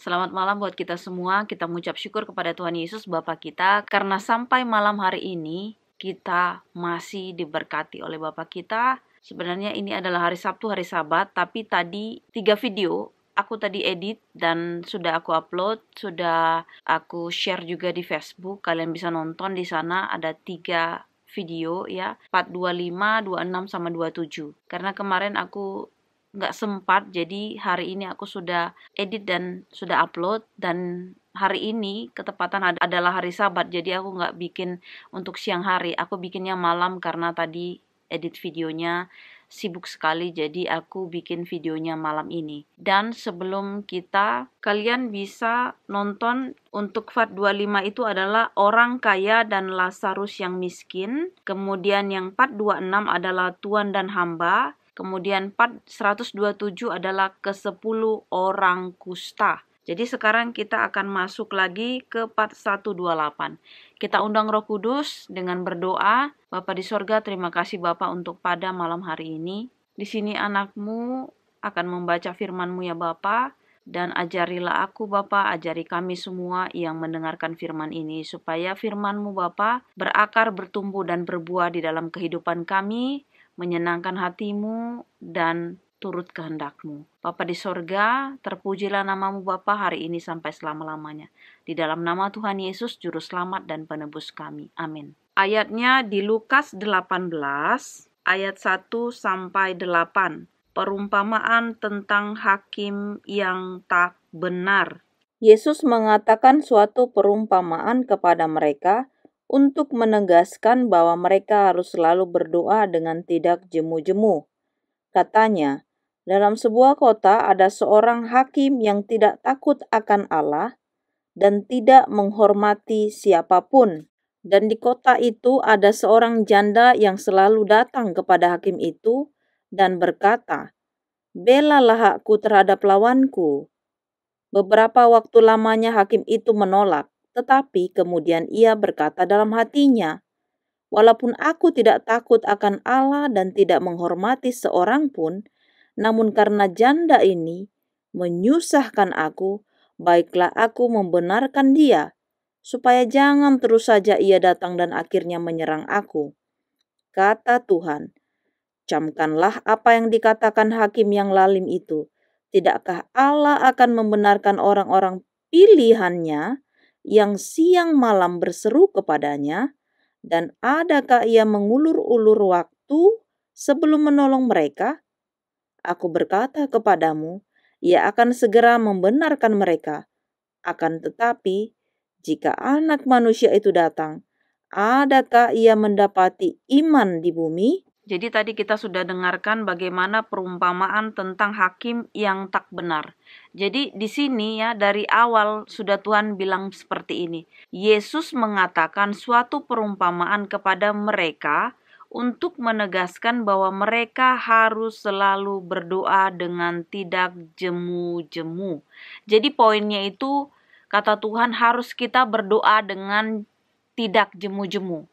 Selamat malam buat kita semua. Kita mengucap syukur kepada Tuhan Yesus Bapa kita karena sampai malam hari ini kita masih diberkati oleh Bapa kita. Sebenarnya ini adalah hari Sabtu, hari Sabat, tapi tadi 3 video aku tadi edit dan sudah aku upload, sudah aku share juga di Facebook. Kalian bisa nonton di sana, ada 3 video ya, 4, 25, 26 sama 27. Karena kemarin aku nggak sempat, jadi hari ini aku sudah edit dan sudah upload. Dan hari ini ketepatan adalah hari Sabat, jadi aku nggak bikin untuk siang hari, aku bikinnya malam karena tadi edit videonya sibuk sekali, jadi aku bikin videonya malam ini. Dan sebelum kalian bisa nonton, untuk part 25 itu adalah orang kaya dan Lazarus yang miskin. Kemudian yang part 26 adalah Tuan dan hamba. Kemudian part 127 adalah ke-10 orang kusta. Jadi sekarang kita akan masuk lagi ke part 128. Kita undang Roh Kudus dengan berdoa. Bapa di sorga, terima kasih Bapa untuk pada malam hari ini. Di sini anakmu akan membaca firman-Mu ya Bapa. Dan ajarilah aku Bapa, ajari kami semua yang mendengarkan firman ini. Supaya firman-Mu Bapa berakar, bertumbuh dan berbuah di dalam kehidupan kami, menyenangkan hatimu dan turut kehendak-Mu. Bapa di sorga, terpujilah nama-Mu Bapa hari ini sampai selama-lamanya. Di dalam nama Tuhan Yesus, Juru Selamat dan Penebus kami. Amin. Ayatnya di Lukas 18, ayat 1 sampai 8. Perumpamaan tentang hakim yang tak benar. Yesus mengatakan suatu perumpamaan kepada mereka untuk menegaskan bahwa mereka harus selalu berdoa dengan tidak jemu-jemu. Katanya, dalam sebuah kota ada seorang hakim yang tidak takut akan Allah dan tidak menghormati siapapun. Dan di kota itu ada seorang janda yang selalu datang kepada hakim itu dan berkata, "Belalah hakku terhadap lawanku." Beberapa waktu lamanya hakim itu menolak, tetapi kemudian ia berkata dalam hatinya, "Walaupun aku tidak takut akan Allah dan tidak menghormati seorang pun, namun karena janda ini menyusahkan aku, baiklah aku membenarkan dia, supaya jangan terus saja ia datang dan akhirnya menyerang aku." Kata Tuhan, "Camkanlah apa yang dikatakan hakim yang lalim itu. Tidakkah Allah akan membenarkan orang-orang pilihannya yang siang malam berseru kepadanya? Dan adakah ia mengulur-ulur waktu sebelum menolong mereka? Aku berkata kepadamu, ia akan segera membenarkan mereka. Akan tetapi, jika Anak Manusia itu datang, adakah ia mendapati iman di bumi?" Jadi tadi kita sudah dengarkan bagaimana perumpamaan tentang hakim yang tak benar. Jadi di sini ya, dari awal sudah Tuhan bilang seperti ini. Yesus mengatakan suatu perumpamaan kepada mereka untuk menegaskan bahwa mereka harus selalu berdoa dengan tidak jemu-jemu. Jadi poinnya itu, kata Tuhan, harus kita berdoa dengan tidak jemu-jemu.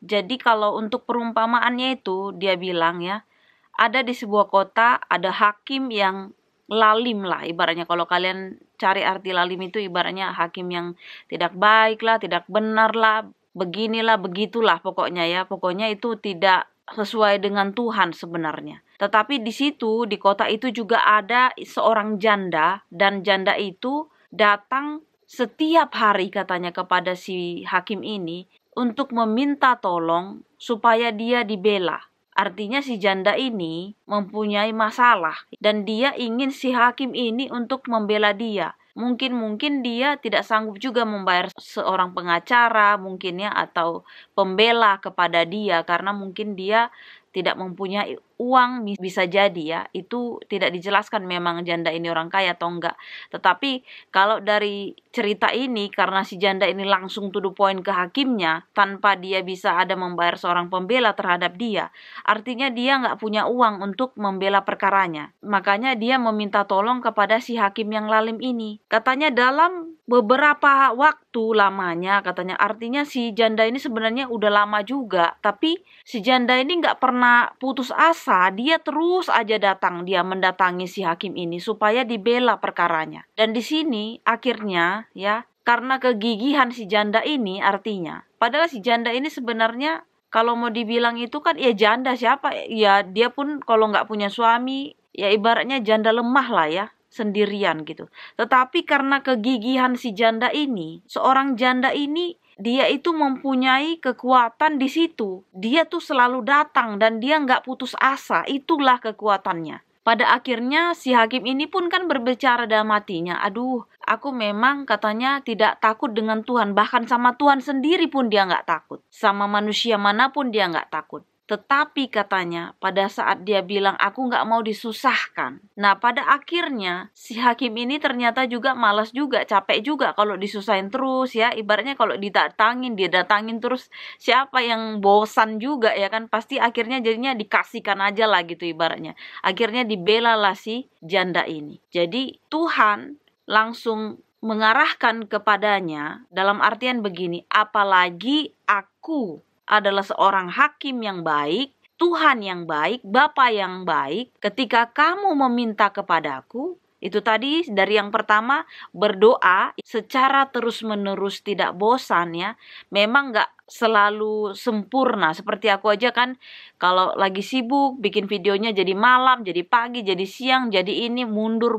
Jadi kalau untuk perumpamaannya itu, dia bilang ya, ada di sebuah kota, ada hakim yang lalim lah. Ibaratnya kalau kalian cari arti lalim itu, ibaratnya hakim yang tidak baik lah, tidak benar lah, beginilah, begitulah pokoknya ya. Pokoknya itu tidak sesuai dengan Tuhan sebenarnya. Tetapi di situ, di kota itu juga ada seorang janda, dan janda itu datang setiap hari katanya kepada si hakim ini untuk meminta tolong supaya dia dibela. Artinya si janda ini mempunyai masalah dan dia ingin si hakim ini untuk membela dia. Mungkin dia tidak sanggup juga membayar seorang pengacara mungkin ya, atau pembela kepada dia karena mungkin dia tidak mempunyai uang, bisa jadi ya. Itu tidak dijelaskan memang janda ini orang kaya atau enggak. Tetapi kalau dari cerita ini, karena si janda ini langsung to the point ke hakimnya tanpa dia bisa ada membayar seorang pembela terhadap dia, artinya dia nggak punya uang untuk membela perkaranya. Makanya dia meminta tolong kepada si hakim yang lalim ini. Katanya dalam beberapa waktu lamanya katanya. Artinya si janda ini sebenarnya udah lama juga, tapi si janda ini nggak pernah putus asa. Dia terus aja datang, dia mendatangi si hakim ini supaya dibela perkaranya. Dan di sini akhirnya ya, karena kegigihan si janda ini, artinya padahal si janda ini sebenarnya kalau mau dibilang itu kan ya janda siapa ya, dia pun kalau nggak punya suami ya ibaratnya janda lemah lah ya, sendirian gitu. Tetapi karena kegigihan si janda ini, seorang janda ini dia itu mempunyai kekuatan di situ. Dia tuh selalu datang dan dia nggak putus asa. Itulah kekuatannya. Pada akhirnya si hakim ini pun kan berbicara dalam hatinya, aduh, aku memang katanya tidak takut dengan Tuhan. Bahkan sama Tuhan sendiri pun dia nggak takut. Sama manusia manapun dia nggak takut. Tetapi katanya pada saat dia bilang aku nggak mau disusahkan. Nah pada akhirnya si hakim ini ternyata juga malas juga, capek juga kalau disusahin terus ya. Ibaratnya kalau didatangin, dia datangin terus, siapa yang bosan juga ya kan. Pasti akhirnya jadinya dikasihkan aja lah gitu ibaratnya. Akhirnya dibela lah si janda ini. Jadi Tuhan langsung mengarahkan kepadanya dalam artian begini, apalagi aku adalah seorang hakim yang baik, Tuhan yang baik, Bapa yang baik, ketika kamu meminta kepadaku, itu tadi dari yang pertama, berdoa secara terus-menerus tidak bosan ya. Memang gak selalu sempurna. Seperti aku aja kan, kalau lagi sibuk, bikin videonya jadi malam, jadi pagi, jadi siang, jadi ini, mundur.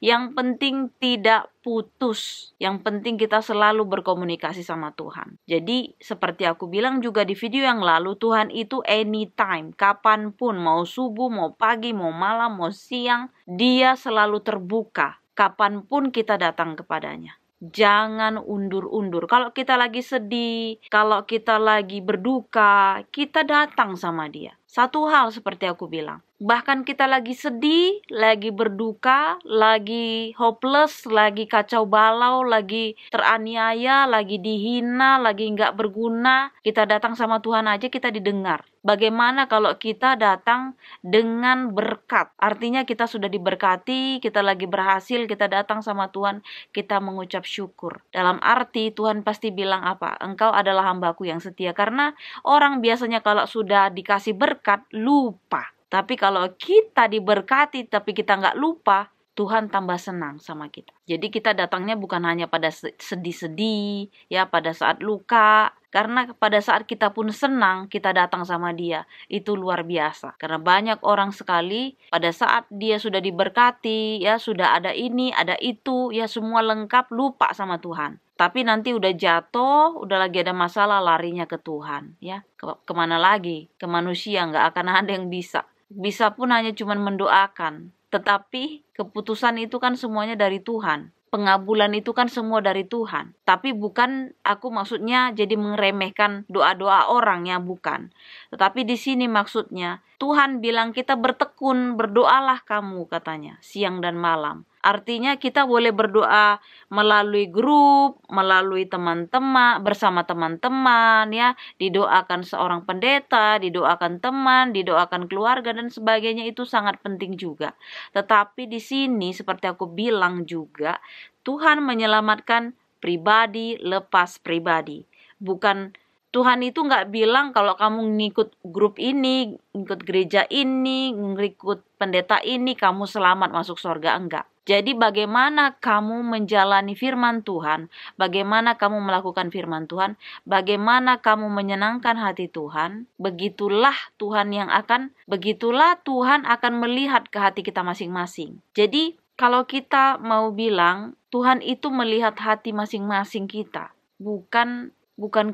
Yang penting tidak putus. Yang penting kita selalu berkomunikasi sama Tuhan. Jadi seperti aku bilang juga di video yang lalu, Tuhan itu anytime, kapanpun, mau subuh, mau pagi, mau malam, mau siang, Dia selalu terbuka. Kapanpun kita datang kepadanya. Jangan undur-undur. Kalau kita lagi sedih, kalau kita lagi berduka, kita datang sama Dia. Satu hal seperti aku bilang, bahkan kita lagi sedih, lagi berduka, lagi hopeless, lagi kacau balau, lagi teraniaya, lagi dihina, lagi nggak berguna, kita datang sama Tuhan aja kita didengar. Bagaimana kalau kita datang dengan berkat? Artinya kita sudah diberkati, kita lagi berhasil, kita datang sama Tuhan, kita mengucap syukur. Dalam arti Tuhan pasti bilang apa? Engkau adalah hambaku yang setia. Karena orang biasanya kalau sudah dikasih berkat, lupa. Tapi kalau kita diberkati tapi kita nggak lupa, Tuhan tambah senang sama kita. Jadi kita datangnya bukan hanya pada sedih-sedih, ya pada saat luka. Karena pada saat kita pun senang, kita datang sama Dia. Itu luar biasa. Karena banyak orang sekali pada saat dia sudah diberkati, ya sudah ada ini, ada itu, ya semua lengkap, lupa sama Tuhan. Tapi nanti udah jatuh, udah lagi ada masalah, larinya ke Tuhan, ya. Kemana lagi? Ke manusia, nggak akan ada yang bisa. Bisa pun hanya cuma mendoakan. Tetapi keputusan itu kan semuanya dari Tuhan. Pengabulan itu kan semua dari Tuhan. Tapi bukan aku maksudnya jadi meremehkan doa-doa orang ya, bukan. Tetapi di sini maksudnya Tuhan bilang kita bertekun, berdoalah kamu katanya, siang dan malam. Artinya kita boleh berdoa melalui grup, melalui teman-teman, bersama teman-teman ya, didoakan seorang pendeta, didoakan teman, didoakan keluarga dan sebagainya, itu sangat penting juga. Tetapi di sini seperti aku bilang juga, Tuhan menyelamatkan pribadi lepas pribadi. Bukan Tuhan itu nggak bilang kalau kamu ngikut grup ini, ngikut gereja ini, ngikut pendeta ini, kamu selamat masuk surga. Enggak. Jadi bagaimana kamu menjalani firman Tuhan, bagaimana kamu melakukan firman Tuhan, bagaimana kamu menyenangkan hati Tuhan, begitulah Tuhan akan melihat ke hati kita masing-masing. Jadi kalau kita mau bilang, Tuhan itu melihat hati masing-masing kita, bukan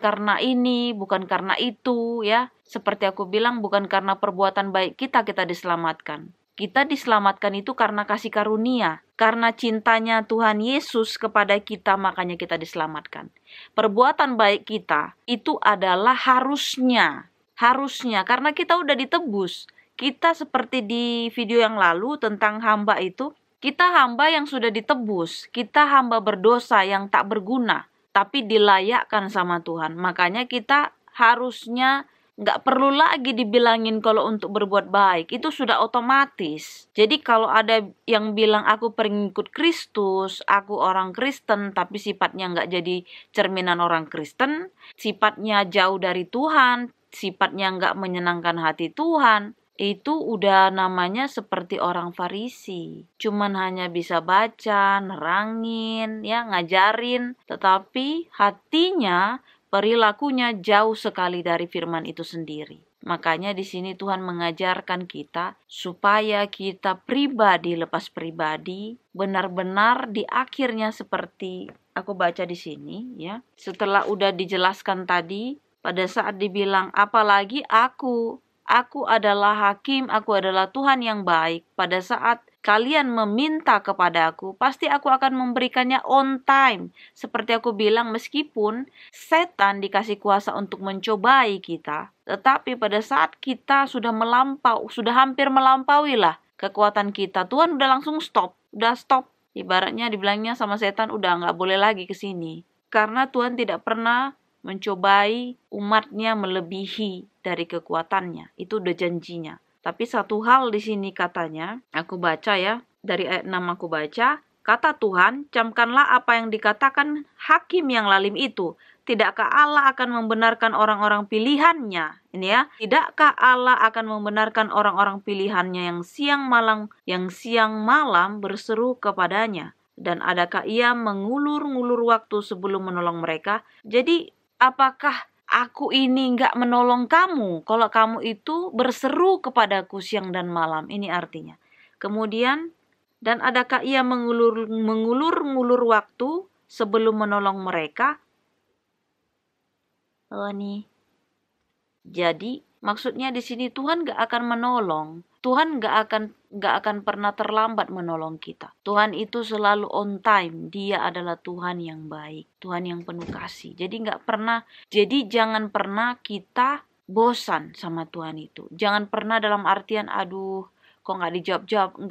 karena ini, bukan karena itu ya. Seperti aku bilang, bukan karena perbuatan baik kita diselamatkan. Kita diselamatkan itu karena kasih karunia, karena cintanya Tuhan Yesus kepada kita, makanya kita diselamatkan. Perbuatan baik kita itu adalah harusnya, karena kita udah ditebus. Kita seperti di video yang lalu tentang hamba itu, kita hamba yang sudah ditebus, kita hamba berdosa yang tak berguna, tapi dilayakkan sama Tuhan. Makanya kita harusnya nggak perlu lagi dibilangin kalau untuk berbuat baik, itu sudah otomatis. Jadi kalau ada yang bilang aku pengikut Kristus, aku orang Kristen, tapi sifatnya nggak jadi cerminan orang Kristen, sifatnya jauh dari Tuhan, sifatnya nggak menyenangkan hati Tuhan, itu udah namanya seperti orang Farisi. Cuman hanya bisa baca, nerangin, ya ngajarin, tetapi hatinya, perilakunya jauh sekali dari firman itu sendiri. Makanya di sini Tuhan mengajarkan kita supaya kita pribadi lepas pribadi benar-benar di akhirnya seperti aku baca di sini, ya. Setelah udah dijelaskan tadi, pada saat dibilang apalagi aku adalah hakim, aku adalah Tuhan yang baik. Pada saat kalian meminta kepada aku, pasti aku akan memberikannya on time. Seperti aku bilang, meskipun setan dikasih kuasa untuk mencobai kita, tetapi pada saat kita sudah hampir melampaui lah kekuatan kita, Tuhan udah langsung stop. Ibaratnya dibilangnya sama setan, udah nggak boleh lagi ke sini. Karena Tuhan tidak pernah mencobai umatnya melebihi dari kekuatannya. Itu udah janjinya. Tapi satu hal di sini katanya, aku baca ya, dari ayat 6 aku baca, kata Tuhan, camkanlah apa yang dikatakan hakim yang lalim itu. Tidakkah Allah akan membenarkan orang-orang pilihannya? Ini ya, tidakkah Allah akan membenarkan orang-orang pilihannya yang siang malam berseru kepadanya? Dan adakah ia mengulur-ngulur waktu sebelum menolong mereka? Jadi, apakah aku ini nggak menolong kamu kalau kamu itu berseru kepadaku siang dan malam? Ini artinya. Kemudian, dan adakah ia mengulur-ngulur waktu sebelum menolong mereka? Oh nih. Jadi maksudnya di sini Tuhan nggak akan menolong. Tuhan nggak akan pernah terlambat menolong kita. Tuhan itu selalu on time. Dia adalah Tuhan yang baik, Tuhan yang penuh kasih. Jadi jangan pernah kita bosan sama Tuhan itu. Jangan pernah dalam artian aduh kok nggak dijawab-jawab.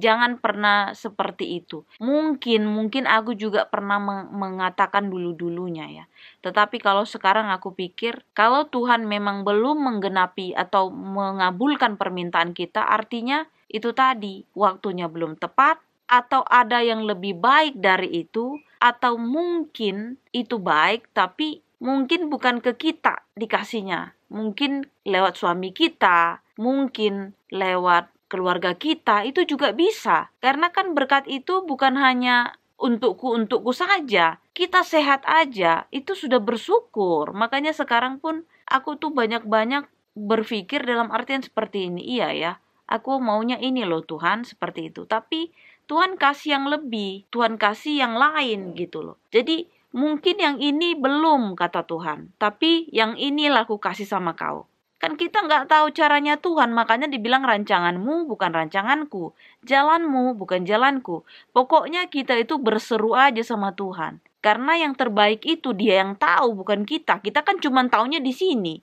Jangan pernah seperti itu. Mungkin aku juga pernah mengatakan dulunya ya. Tetapi kalau sekarang aku pikir, kalau Tuhan memang belum menggenapi atau mengabulkan permintaan kita, artinya itu tadi, waktunya belum tepat, atau ada yang lebih baik dari itu, atau mungkin itu baik, tapi mungkin bukan ke kita dikasihnya. Mungkin lewat suami kita, mungkin lewat keluarga kita, itu juga bisa. Karena kan berkat itu bukan hanya untukku saja. Kita sehat aja, itu sudah bersyukur. Makanya sekarang pun aku tuh banyak-banyak berpikir dalam artian seperti ini. Iya ya, aku maunya ini loh Tuhan, seperti itu. Tapi Tuhan kasih yang lebih, Tuhan kasih yang lain gitu loh. Jadi mungkin yang ini belum kata Tuhan, tapi yang inilah aku kasih sama kau. Kan kita nggak tahu caranya Tuhan, makanya dibilang rancanganmu bukan rancanganku, jalanmu bukan jalanku. Pokoknya kita itu berseru aja sama Tuhan. Karena yang terbaik itu dia yang tahu, bukan kita. Kita kan cuma taunya di sini.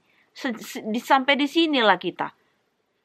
Sampai di sinilah kita.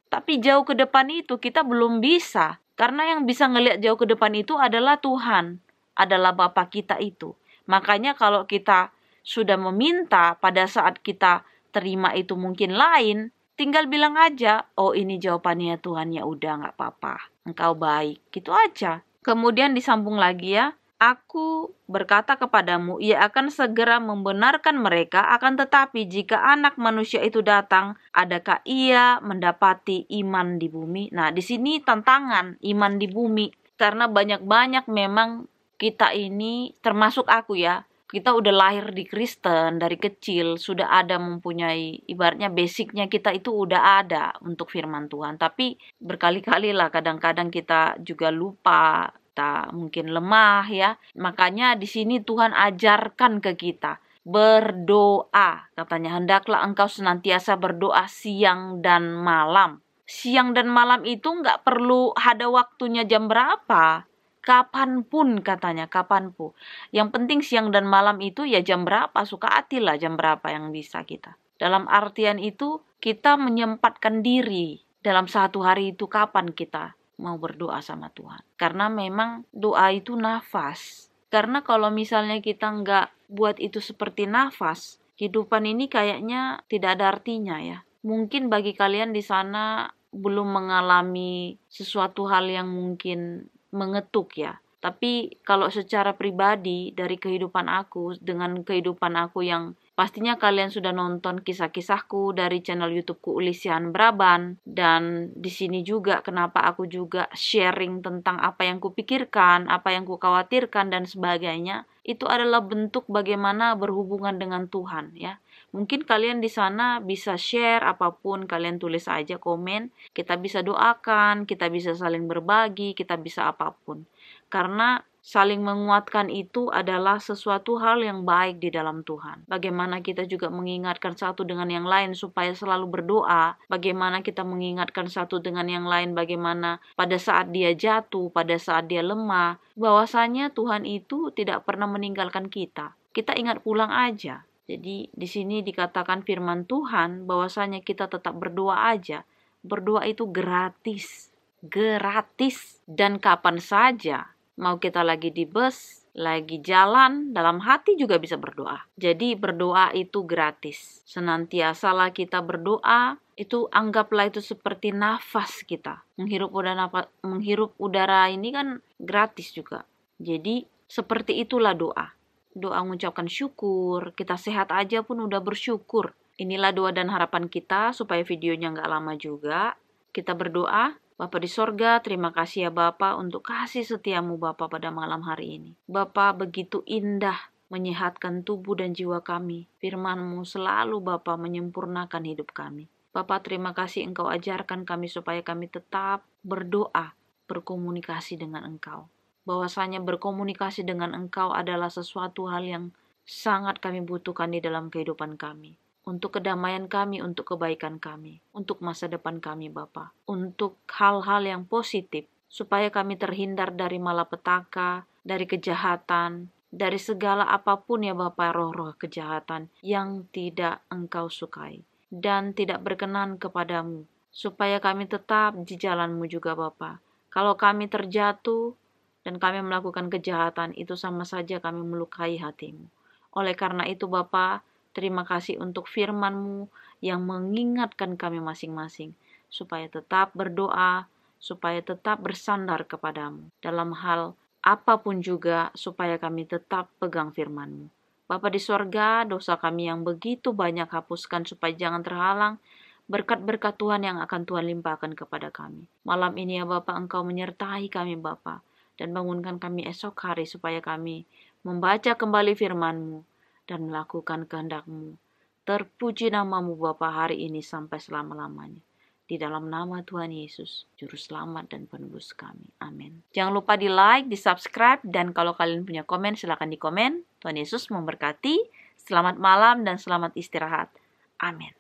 Tapi jauh ke depan itu kita belum bisa. Karena yang bisa ngelihat jauh ke depan itu adalah Tuhan. Adalah Bapa kita itu. Makanya kalau kita sudah meminta pada saat kita terima itu mungkin lain, tinggal bilang aja, oh ini jawabannya Tuhan, ya udah nggak apa-apa, engkau baik, gitu aja. Kemudian disambung lagi ya, aku berkata kepadamu, ia akan segera membenarkan mereka, akan tetapi jika anak manusia itu datang, adakah ia mendapati iman di bumi? Nah di sini tantangan iman di bumi, karena banyak-banyak memang kita ini, termasuk aku ya, kita udah lahir di Kristen dari kecil, sudah ada mempunyai ibaratnya basicnya kita itu udah ada untuk firman Tuhan. Tapi berkali-kali lah kadang-kadang kita juga lupa, kita mungkin lemah ya. Makanya di sini Tuhan ajarkan ke kita berdoa. Katanya hendaklah engkau senantiasa berdoa siang dan malam. Siang dan malam itu nggak perlu ada waktunya jam berapa. Kapanpun katanya, kapanpun. Yang penting siang dan malam itu ya jam berapa, suka hati lah jam berapa yang bisa kita. Dalam artian itu kita menyempatkan diri dalam satu hari itu kapan kita mau berdoa sama Tuhan. Karena memang doa itu nafas. Karena kalau misalnya kita nggak buat itu seperti nafas, kehidupan ini kayaknya tidak ada artinya ya. Mungkin bagi kalian di sana belum mengalami sesuatu hal yang mungkin mengetuk ya. Tapi kalau secara pribadi dari kehidupan aku dengan kehidupan aku yang pastinya kalian sudah nonton kisah-kisahku dari channel YouTubeku Ulisian Braban, dan di sini juga kenapa aku juga sharing tentang apa yang kupikirkan, apa yang kukhawatirkan dan sebagainya. Itu adalah bentuk bagaimana berhubungan dengan Tuhan ya. Mungkin kalian di sana bisa share apapun, kalian tulis aja komen, kita bisa doakan, kita bisa saling berbagi, kita bisa apapun. Karena saling menguatkan itu adalah sesuatu hal yang baik di dalam Tuhan. Bagaimana kita juga mengingatkan satu dengan yang lain supaya selalu berdoa. Bagaimana kita mengingatkan satu dengan yang lain, bagaimana pada saat dia jatuh, pada saat dia lemah, bahwasanya Tuhan itu tidak pernah meninggalkan kita. Kita ingat pulang aja. Jadi di sini dikatakan firman Tuhan bahwasanya kita tetap berdoa aja. Berdoa itu gratis. Gratis. Dan kapan saja. Mau kita lagi di bus, lagi jalan, dalam hati juga bisa berdoa. Jadi berdoa itu gratis. Senantiasalah kita berdoa, itu anggaplah itu seperti nafas kita. Menghirup udara ini kan gratis juga. Jadi seperti itulah doa. Doa mengucapkan syukur, kita sehat aja pun udah bersyukur. Inilah doa dan harapan kita supaya videonya nggak lama juga. Kita berdoa. Bapa di sorga, terima kasih ya Bapa untuk kasih setiamu Bapa pada malam hari ini. Bapa begitu indah menyehatkan tubuh dan jiwa kami. Firman-Mu selalu Bapa menyempurnakan hidup kami. Bapa terima kasih Engkau ajarkan kami supaya kami tetap berdoa, berkomunikasi dengan Engkau. Bahwasanya berkomunikasi dengan Engkau adalah sesuatu hal yang sangat kami butuhkan di dalam kehidupan kami. Untuk kedamaian kami, untuk kebaikan kami, untuk masa depan kami Bapa, untuk hal-hal yang positif, supaya kami terhindar dari malapetaka, dari kejahatan, dari segala apapun ya Bapa, roh-roh kejahatan yang tidak Engkau sukai, dan tidak berkenan kepadamu, supaya kami tetap di jalan-Mu juga Bapa. Kalau kami terjatuh, dan kami melakukan kejahatan, itu sama saja kami melukai hati-Mu. Oleh karena itu Bapa, terima kasih untuk firman-Mu yang mengingatkan kami masing-masing supaya tetap berdoa, supaya tetap bersandar kepadamu dalam hal apapun juga, supaya kami tetap pegang firman-Mu. Bapa di sorga, dosa kami yang begitu banyak hapuskan supaya jangan terhalang berkat-berkat Tuhan yang akan Tuhan limpahkan kepada kami. Malam ini ya Bapa, Engkau menyertai kami Bapa, dan bangunkan kami esok hari supaya kami membaca kembali firman-Mu dan melakukan kehendak-Mu. Terpuji nama-Mu Bapa hari ini sampai selama-lamanya. Di dalam nama Tuhan Yesus, Juru Selamat dan Penebus kami. Amin. Jangan lupa di like, di subscribe, dan kalau kalian punya komen, silakan di komen. Tuhan Yesus memberkati. Selamat malam dan selamat istirahat. Amin.